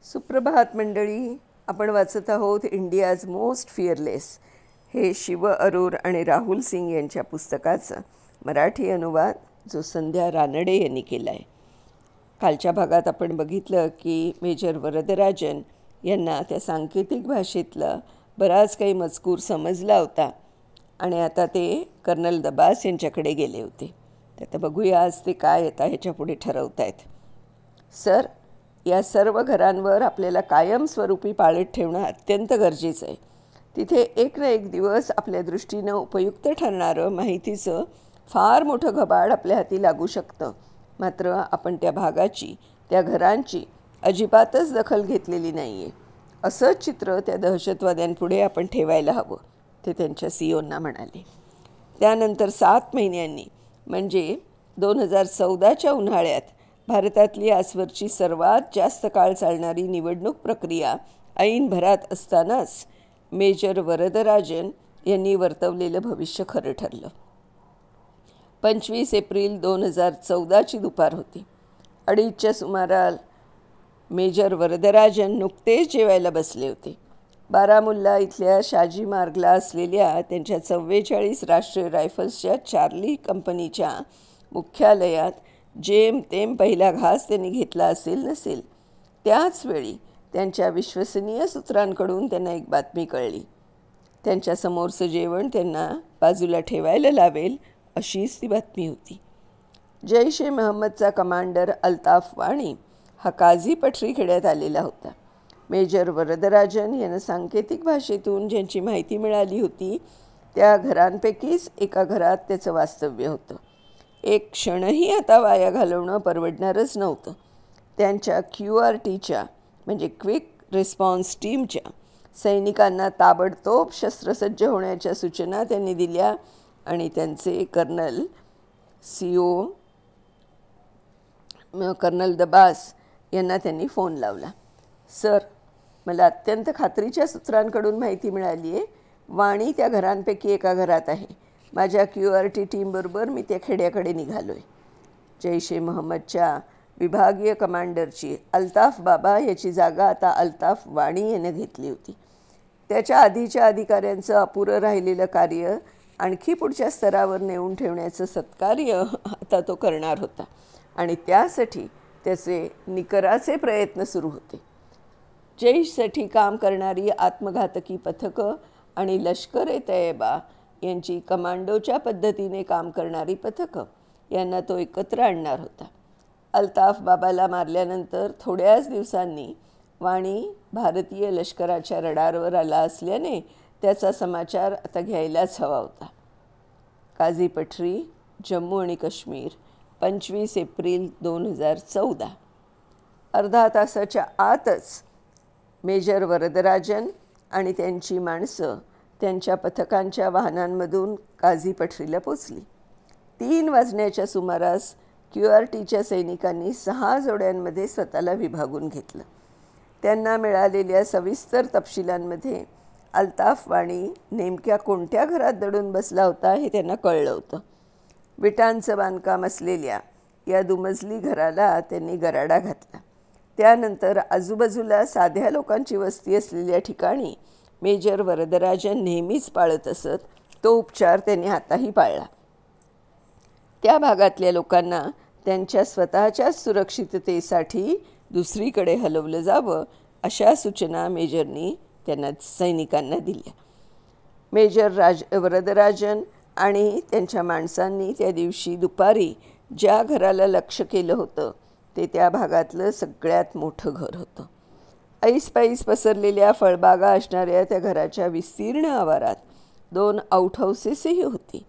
सुप्रभात मंडळी. आपण वाचत आहोत इंडियाज मोस्ट फिअरलेस हे शिव अरोर आणि राहुल सिंग यांच्या पुस्तकाचा मराठी अनुवाद जो संध्या रानडे यांनी केला आहे. कालच्या भागात आपण बघितलं की मेजर वरदराजन यांना त्या सांकेतिक भाषेतला बराच काही मजकूर समजला होता आणि आता ते कर्नल दबास यांच्याकडे गेले होते. तर आता बघूया आज ते काय आता ह्याच्या पुढे ठरवत आहेत. सर, या सर्व घरांवर आपल्याला कायमस्वरूपी पाळत ठेवणं अत्यंत गरजेचं आहे. तिथे एक ना एक दिवस आपल्या दृष्टीनं उपयुक्त ठरणारं माहितीचं फार मोठं घबाड आपल्या हाती लागू शकतं. मात्र आपण त्या भागाची, त्या घरांची अजिबातच दखल घेतलेली नाही आहे. असंच चित्र त्या दहशतवाद्यांपुढे आपण ठेवायला हवं, ते त्यांच्या सीओंना म्हणाले. त्यानंतर 7 महिन्यांनी म्हणजे 2014च्या उन्हाळ्यात भारतातली आजवरची सर्वात जास्त काळ चालणारी निवडणूक प्रक्रिया ऐन भरात असतानाच मेजर वरदराजन यांनी वर्तवलेलं भविष्य खरं ठरलं. 25 एप्रिल 2014ची दुपार होती. 2:30च्या सुमाराला मेजर वरदराजन नुकतेच जेवायला बसले होते. बारामुल्ला इथल्या शाजी मार्गला असलेल्या त्यांच्या 44 राष्ट्रीय रायफल्सच्या चार्ली कंपनीच्या मुख्यालयात जेमतेम पहिला घास त्यांनी घेतला असेल नसेल. त्याच वेळी त्यांच्या विश्वसनीय सूत्रांकडून त्यांना एक बातमी कळली. त्यांच्यासमोरचं जेवण त्यांना बाजूला ठेवायला लावेल अशीच ती बातमी होती. जैश ए महम्मदचा कमांडर अल्ताफ वाणी हा काझी पठरी खेड्यात आलेला होता. मेजर वरदराजन यांना सांकेतिक भाषेतून ज्यांची माहिती मिळाली होती त्या घरांपैकीच एका घरात त्याचं वास्तव्य होतं. एक क्षणही आता वाया घालवणं परवडणारच नव्हतं. त्यांच्या QRTच्या म्हणजे क्विक रिस्पॉन्स टीमच्या सैनिकांना ताबडतोब शस्त्रसज्ज होण्याच्या सूचना त्यांनी दिल्या आणि त्यांचे कर्नल दबास यांना त्यांनी फोन लावला. सर, मला अत्यंत खात्रीच्या सूत्रांकडून माहिती मिळाली आहे. वाणी त्या घरांपैकी एका घरात आहे. माझ्या QRT टीमबरोबर मी त्या खेड्याकडे निघालो आहे. जैश ए महम्मदच्या विभागीय कमांडरची अल्ताफ बाबा याची जागा आता अल्ताफ वाणी याने घेतली होती. त्याच्या आधीच्या अधिकाऱ्यांचं अपुरं राहिलेलं कार्य आणखी पुढच्या स्तरावर नेऊन ठेवण्याचं सत्कार्य आता तो करणार होता आणि त्यासाठी त्याचे निकराचे प्रयत्न सुरू होते. जैशसाठी काम करणारी आत्मघातकी पथकं आणि लष्कर ए तैयबा यांची कमांडोच्या पद्धतीने काम करणारी पथकं यांना तो एकत्र आणणार होता. अल्ताफ बाबाला मारल्यानंतर थोड्याच दिवसांनी वाणी भारतीय लष्कराच्या रडारवर आला असल्याने त्याचा समाचार आता घ्यायलाच हवा होता. काझी पठरी, जम्मू आणि काश्मीर, 25 एप्रिल 2014. अर्धा तासाच्या आतच मेजर वरदराजन आणि त्यांची माणसं त्यांच्या पथकांच्या वाहनांमधून काझी पठरीला पोचली. 3 वाजण्याच्या सुमारास QRTच्या सैनिकांनी 6 जोड्यांमध्ये स्वतःला विभागून घेतलं. त्यांना मिळालेल्या सविस्तर तपशिलांमध्ये अल्ताफ वाणी नेमक्या कोणत्या घरात दडून बसला होता हे त्यांना कळलं होतं. विटांचं बांधकाम असलेल्या या दुमजली घराला त्यांनी गराडा घातला. त्यानंतर आजूबाजूला साध्या लोकांची वस्ती असलेल्या ठिकाणी मेजर वरदराजन नेहमीच पाळत असत तो उपचार त्यांनी आताही पाळला. त्या भागातल्या लोकांना त्यांच्या स्वतःच्याच सुरक्षिततेसाठी दुसरीकडे हलवलं जावं अशा सूचना मेजरनी त्यांना सैनिकांना दिल्या. मेजर वरदराजन आणि त्यांच्या माणसांनी त्या दिवशी दुपारी ज्या घराला लक्ष केलं होतं ते त्या भागातलं सगळ्यात मोठं घर होतं. ऐसपैस पसरलेल्या फळबागा असणाऱ्या त्या घराच्या विस्तीर्ण आवारात 2 आउट हाऊसेसही होती.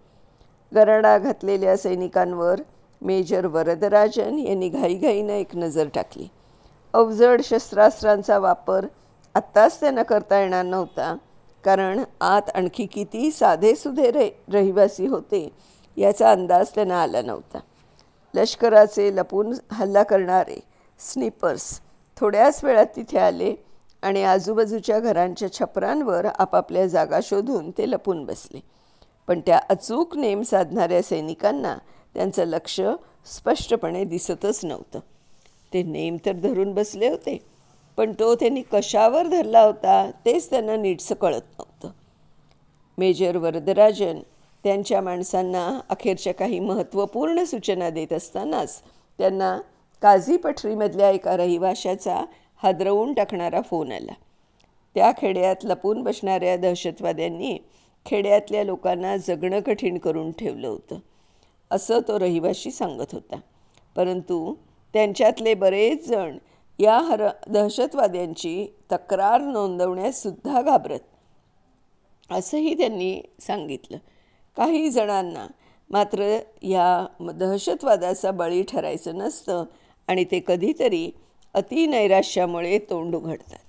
गराडा घातलेल्या सैनिकांवर मेजर वरदराजन यांनी घाईघाईनं एक नजर टाकली. अवजड शस्त्रास्त्रांचा वापर आत्ताच त्यांना करता येणार नव्हता, कारण आत आणखी किती साधेसुधे रहिवासी होते याचा अंदाज त्यांना आला नव्हता. लष्कराचे लपून हल्ला करणारे स्निपर्स थोड्याच वेळात तिथे आले आणि आजूबाजूच्या घरांच्या छपरांवर आपापल्या जागा शोधून ते लपून बसले. पण त्या अचूक नेम साधणाऱ्या सैनिकांना त्यांचं लक्ष स्पष्टपणे दिसतच नव्हतं. ते नेम तर धरून बसले होते, पण तो त्यांनी कशावर धरला होता तेच त्यांना नीटसं कळत नव्हतं. मेजर वरदराजन त्यांच्या माणसांना अखेरच्या काही महत्त्वपूर्ण सूचना देत असतानाच त्यांना काझी पठरीमधल्या एका रहिवाशाचा हादरवून टाकणारा फोन आला. त्या खेड्यात लपून बसणाऱ्या दहशतवाद्यांनी खेड्यातल्या लोकांना जगणं कठीण करून ठेवलं होतं, असं तो रहिवाशी सांगत होता. परंतु त्यांच्यातले बरेच जण या दहशतवाद्यांची तक्रार नोंदवण्यासुद्धा घाबरत, असंही त्यांनी सांगितलं. काही जणांना मात्र या दहशतवादाचा बळी ठरायचं नसतं आणि ते कधीतरी अतिनैराश्यामुळे तोंड उघडतात.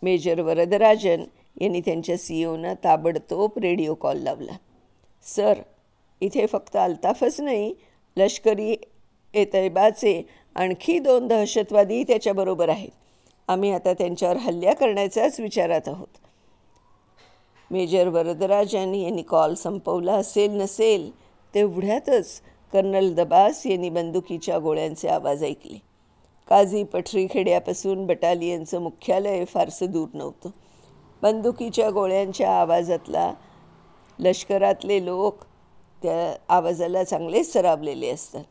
मेजर वरदराजन यांनी त्यांच्या सीईओना ताबडतोब रेडिओ कॉल लावला. सर, इथे फक्त अल्ताफच नाही, लष्करी तैयबाचे आणखी 2 दहशतवादी त्याच्याबरोबर आहेत. आम्ही आता त्यांच्यावर हल्ला करण्याच्याच विचारात आहोत. मेजर वरदराजन यांनी कॉल संपवला असेल नसेल तेवढ्यातच कर्नल दबास यांनी बंदुकीच्या गोळ्यांचे आवाज ऐकले. काझी पठरी खेड्यापासून बटालियनचं मुख्यालय फारसं दूर नव्हतं. बंदुकीच्या गोळ्यांच्या आवाजातला लष्करातले लोक त्या आवाजाला चांगलेच सरावलेले असतात.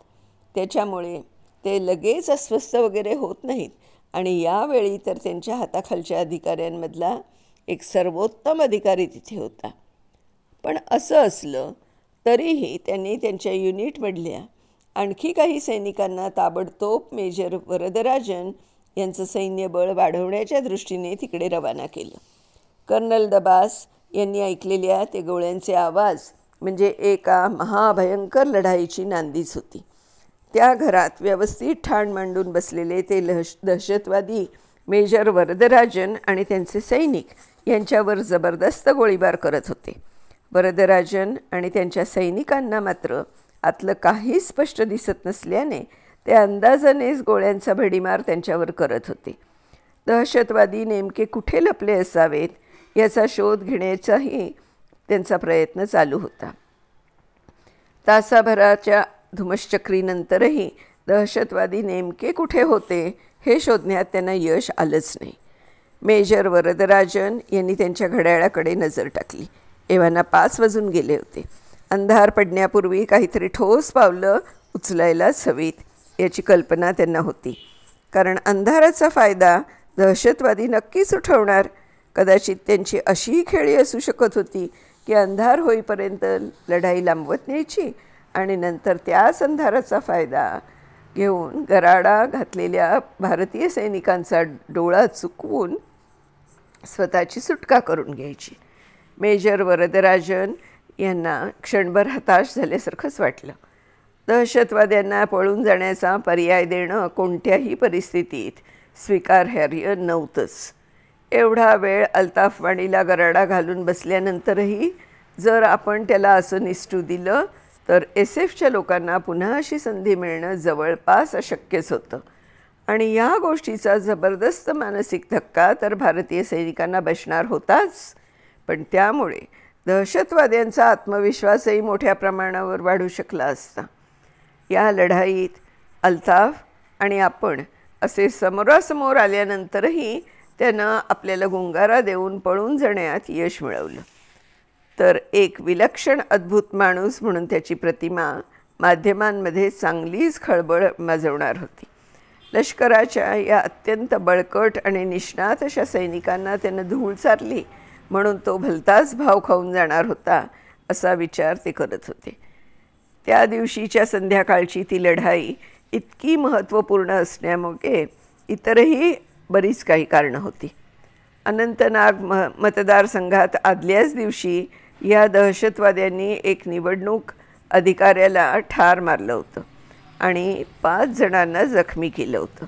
त्याच्यामुळे ते लगेच अस्वस्थ वगैरे होत नाहीत आणि यावेळी तर त्यांच्या हाताखालच्या अधिकाऱ्यांमधला एक सर्वोत्तम अधिकारी तिथे होता. पण असं असलं तरीही त्यांनी त्यांच्या युनिटमधल्या आणखी काही सैनिकांना ताबडतोब मेजर वरदराजन यांचं सैन्यबळ वाढवण्याच्या दृष्टीने तिकडे रवाना केलं. कर्नल दबास यांनी ऐकलेल्या ते गोळ्यांचे आवाज म्हणजे एका महाभयंकर लढाईची नांदीच होती. त्या घरात व्यवस्थित ठाण मांडून बसलेले ते दहशतवादी मेजर वरदराजन आणि त्यांचे सैनिक यांच्यावर जबरदस्त गोळीबार करत होते. वरदराजन आणि त्यांच्या सैनिकांना मात्र आतलं काही स्पष्ट दिसत नसल्याने ते अंदाजानेच गोळ्यांचा भडीमार त्यांच्यावर करत होते. दहशतवादी नेमके कुठे लपले असावेत याचा शोध घेण्याचाही त्यांचा प्रयत्न चालू होता. तासाभराच्या धुमश्चक्रीनंतरही दहशतवादी नेमके कुठे होते हे शोधण्यात त्यांना यश आलंच नाही. मेजर वरदराजन यांनी त्यांच्या घड्याळाकडे नजर टाकली. एव्हाना 5 वाजून गेले होते. अंधार पडण्यापूर्वी काहीतरी ठोस पावलं उचलायलाच हवीत याची कल्पना त्यांना होती. कारण अंधाराचा फायदा दहशतवादी नक्कीच उठवणार. कदाचित त्यांची अशी खेळी असू शकत होती की अंधार होईपर्यंत लढाई लांबवत न्यायची आणि नंतर त्याच अंधाराचा फायदा घेऊन गराडा घातलेल्या भारतीय सैनिकांचा डोळा चुकवून स्वतःची सुटका करून घ्यायची. मेजर वरदराजन यांना क्षणभर हताश झाल्यासारखंच वाटलं. दहशतवाद्यांना पळून जाण्याचा पर्याय देणं कोणत्याही परिस्थितीत स्वीकारार्ह नव्हतंच. एवढा वेळ अल्ताफवाणीला गराडा घालून बसल्यानंतरही जर आपण त्याला असं निसटू दिलं तर SF च्या लोकांना पुन्हा अशी संधी मिळणं जवळपास अशक्यच होतं. आणि या गोष्टीचा जबरदस्त मानसिक धक्का तर भारतीय सैनिकांना बसणार होताच, पण त्यामुळे दहशतवाद्यांचा आत्मविश्वासही मोठ्या प्रमाणावर वाढू शकला असता. या लढाईत अल्ताफ आणि आपण असे समोरासमोर आल्यानंतरही त्यानं आपल्याला गुंगारा देऊन पळून जाण्यात यश मिळवलं. तर एक विलक्षण अद्भुत माणूस म्हणून त्याची प्रतिमा माध्यमांमध्ये चांगलीच खळबळ माजवणार होती. लष्कराच्या या अत्यंत बळकट आणि निष्णात अशा सैनिकांना त्यानं धूळ चारली म्हणून तो भलताच भाव खाऊन जाणार होता असा विचार ते करत होते. त्या दिवशीच्या संध्याकाळची ती लढाई इतकी महत्त्वपूर्ण असण्यामुळे इतरही बरीच काही कारणं होती. अनंतनाग मतदारसंघात आदल्याच दिवशी या दहशतवाद्यांनी एक निवडणूक अधिकाऱ्याला ठार मारलं होतं आणि 5 जणांना जखमी केलं होतं.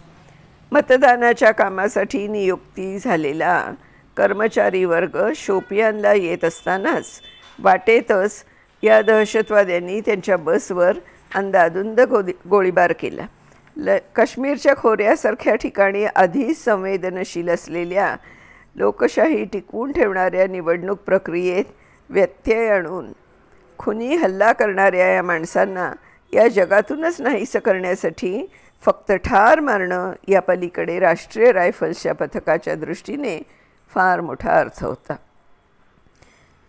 मतदानाच्या कामासाठी नियुक्ती झालेला कर्मचारी वर्ग शोपियानला येत असतानाच वाटेतच या दहशतवाद्यांनी त्यांच्या बसवर अंदाधुंद गोळीबार केला. काश्मीरच्या खोऱ्यासारख्या ठिकाणी आधीच संवेदनशील असलेल्या लोकशाही टिकवून ठेवणाऱ्या निवडणूक प्रक्रियेत व्यत्यय आणून खुनी हल्ला करणाऱ्या या माणसांना या जगातूनच नाहीसं करण्यासाठी फक्त ठार मारणं या पलीकडे राष्ट्रीय रायफल्सच्या पथकाच्या दृष्टीने फार मोठा अर्थ होता.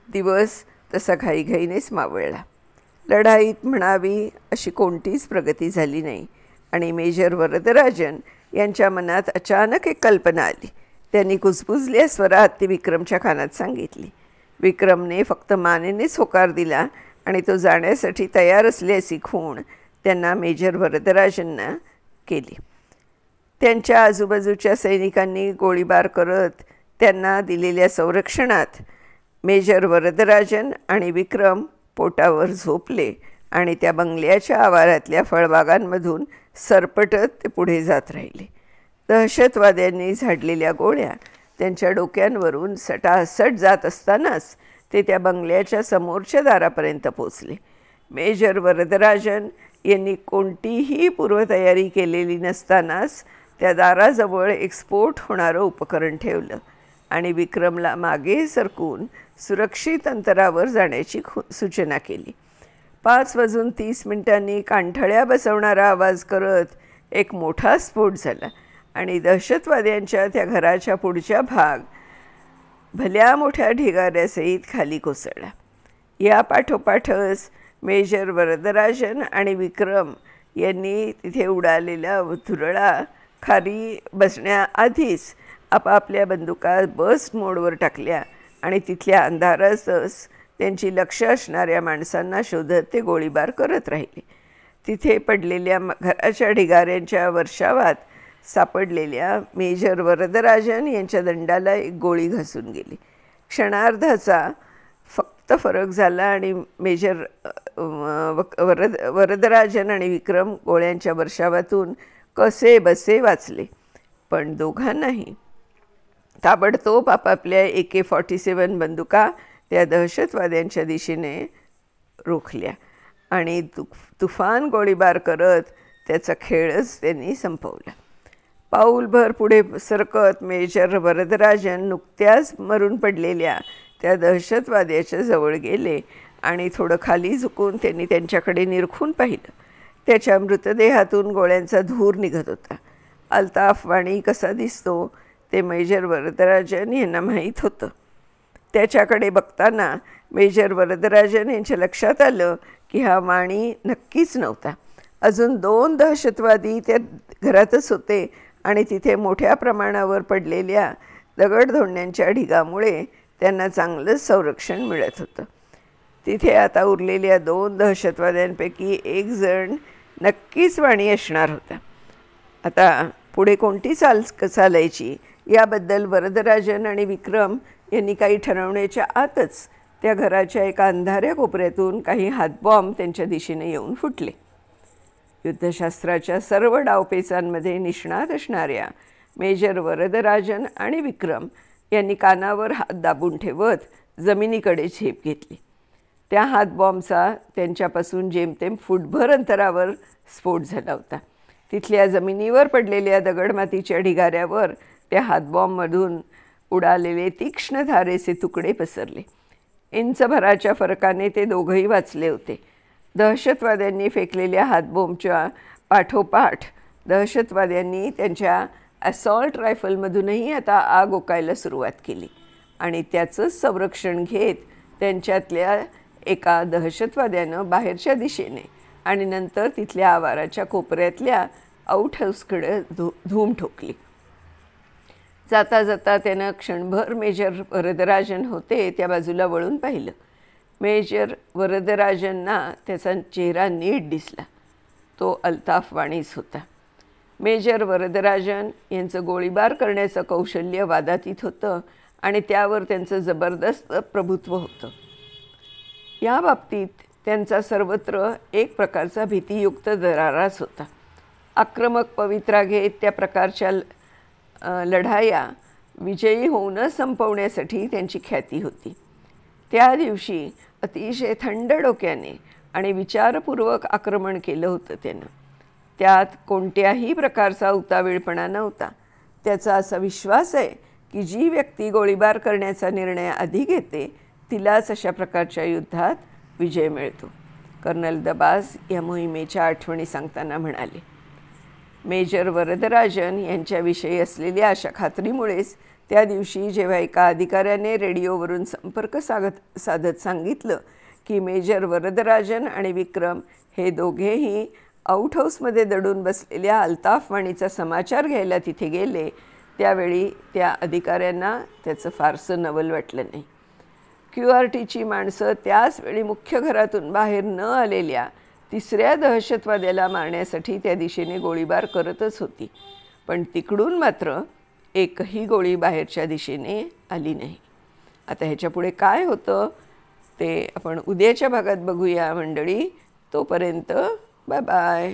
दिवस तसा घाईघाईनेच मावळला. लढाईत म्हणावी अशी कोणतीच प्रगती झाली नाही आणि मेजर वरदराजन यांच्या मनात अचानक एक कल्पना आली. त्यांनी कुजबुजल्या स्वरात ती विक्रमच्या कानात सांगितली. विक्रमने फक्त मानेनेच होकार दिला आणि तो जाण्यासाठी तयार असल्याची खूण त्यांना मेजर वरदराजांना केली. त्यांच्या आजूबाजूच्या सैनिकांनी गोळीबार करत त्यांना दिलेल्या संरक्षणात मेजर वरदराजन आणि विक्रम पोटावर झोपले आणि त्या बंगल्याच्या आवारातल्या फळबागांमधून सरपटत ते पुढे जात राहिले. दहशतवाद्यांनी झाडलेल्या गोळ्या त्यांच्या डोक्यांवरून सटासट जात असतानाच ते त्या बंगल्याच्या समोरच्या दारापर्यंत पोचले. मेजर वरदराजन यांनी कोणतीही पूर्वतयारी केलेली नसतानाच त्या दाराजवळ एक स्फोट होणारं उपकरण ठेवलं आणि विक्रमला मागे सरकून सुरक्षित अंतरावर जाण्याची सूचना केली. 5:30 कानठळ्या बसवणारा आवाज करत एक मोठा स्फोट झाला आणि दहशतवाद्यांच्या त्या घराच्या पुढचा भाग भल्या मोठ्या ढिगाऱ्यासहित खाली कोसळला. या पाठोपाठच मेजर वरदराजन आणि विक्रम यांनी तिथे उडालेला धुरळा खाली बसण्याआधीच आपापल्या बंदुका बस्ट मोडवर टाकल्या आणि तिथल्या अंधारातच त्यांची लक्ष असणाऱ्या माणसांना शोधत ते गोळीबार करत राहिले. तिथे पडलेल्या घराच्या ढिगाऱ्यांच्या वर्षावात सापडलेल्या मेजर वरदराजन यांच्या दंडाला एक गोळी घासून गेली. क्षणार्धाचा फक्त फरक झाला आणि मेजर वरदराजन आणि विक्रम गोळ्यांच्या वर्षावातून कसे बसे वाचले. पण दोघांनाही ताबडतोब आपापल्या AK-47 बंदुका त्या दहशतवाद्यांच्या दिशेने रोखल्या आणि तुफान गोळीबार करत त्याचा खेळच त्यांनी संपवला. पाऊलभर पुढे सरकत मेजर वरदराजन नुकत्याच मरून पडलेल्या त्या दहशतवाद्याच्या जवळ गेले आणि थोडं खाली झुकून त्यांनी त्यांच्याकडे निरखून पाहिलं. त्याच्या मृतदेहातून गोळ्यांचा धूर निघत होता. अल्ताफ वाणी कसा दिसतो ते मेजर वरदराजन यांना माहीत होतं. त्याच्याकडे बघताना मेजर वरदराजन यांच्या लक्षात आलं की हा वाणी नक्कीच नव्हता. अजून 2 दहशतवादी त्या घरातच होते आणि तिथे मोठ्या प्रमाणावर पडलेल्या दगडधोंड्यांच्या ढिगामुळे त्यांना चांगलंच संरक्षण मिळत होतं. तिथे आता उरलेल्या 2 दहशतवाद्यांपैकी एक जण नक्कीच वाणी असणार होता. आता पुढे कोणती चालायची याबद्दल वरदराजन आणि विक्रम यांनी काही ठरवण्याच्या आतच त्या घराच्या एका अंधाऱ्या कोपऱ्यातून काही हातबॉम्ब त्यांच्या दिशेने येऊन फुटले. युद्धशास्त्राच्या सर्व डावपेचांमध्ये निष्णात असणाऱ्या मेजर वरदराजन आणि विक्रम यांनी कानावर हात दाबून ठेवत जमिनीकडे झेप घेतली. त्या हातबॉम्बचा त्यांच्यापासून जेमतेम फुटभर अंतरावर स्फोट झाला होता. तिथल्या जमिनीवर पडलेल्या दगडमातीच्या ढिगाऱ्यावर त्या हातबॉम्बमधून उडालेले तीक्ष्ण धारेचे तुकडे पसरले. इंचभराच्या फरकाने ते दोघंही वाचले होते. दहशतवाद्यांनी फेकलेल्या हातबॉम्बच्या पाठोपाठ दहशतवाद्यांनी त्यांच्या असॉल्ट रायफलमधूनही आता आग ओकायला सुरुवात केली आणि त्याचंच संरक्षण घेत त्यांच्यातल्या एका दहशतवाद्यानं बाहेरच्या दिशेने आणि नंतर तिथल्या आवाराच्या कोपऱ्यातल्या आऊट हाऊसकडे धूम ठोकली. जाता जाता त्यानं क्षणभर मेजर वरदराजन होते त्या बाजूला वळून पाहिलं. मेजर वरदराजनना त्याचा चेहरा नीट दिसला. तो अल्ताफ वाणीच होता. मेजर वरदराजन यांचं गोळीबार करण्याचं कौशल्य वादातीत होतं आणि त्यावर त्यांचं जबरदस्त प्रभुत्व होतं. या बाबतीत त्यांचा सर्वत्र एक प्रकारचा भीतीयुक्त दराराच होता. आक्रमक पवित्रा घेत त्या प्रकारच्या लढाया विजयी होऊन संपवण्यासाठी त्यांची ख्याती होती. त्या दिवशी अतिशय थंड डोक्याने आणि विचारपूर्वक आक्रमण केलं होतं त्यानं. त्यात कोणत्याही प्रकारचा उतावीळपणा नव्हता. त्याचा असा विश्वास आहे की जी व्यक्ती गोळीबार करण्याचा निर्णय आधी घेते तिलाच अशा प्रकारच्या युद्धात विजय मिळतो. कर्नल दबास या मोहिमेच्या आठवणी सांगताना म्हणाले. मेजर वरदराजन यांच्याविषयी असलेल्या अशा खात्रीमुळेच त्या दिवशी जेव्हा एका अधिकाऱ्याने रेडिओवरून संपर्क साधत सांगितलं की मेजर वरदराजन आणि विक्रम हे दोघेही आऊट हाऊसमध्ये दडून बसलेल्या अल्ताफ वाणीचा समाचार घ्यायला तिथे गेले, त्यावेळी त्या अधिकाऱ्यांना त्याचं फारसं नवल वाटलं नाही. QRTची माणसं त्याच वेळी मुख्य घरातून बाहेर न आलेल्या तिसऱ्या दहशतवाद्याला मारण्यासाठी त्या दिशेने गोळीबार करतच होती, पण तिकडून मात्र एकही गोळी बाहेरच्या दिशेने आली नाही. आता ह्याच्यापुढे काय होतं ते आपण उद्याच्या भागात बघूया मंडळी. तोपर्यंत बाय बाय.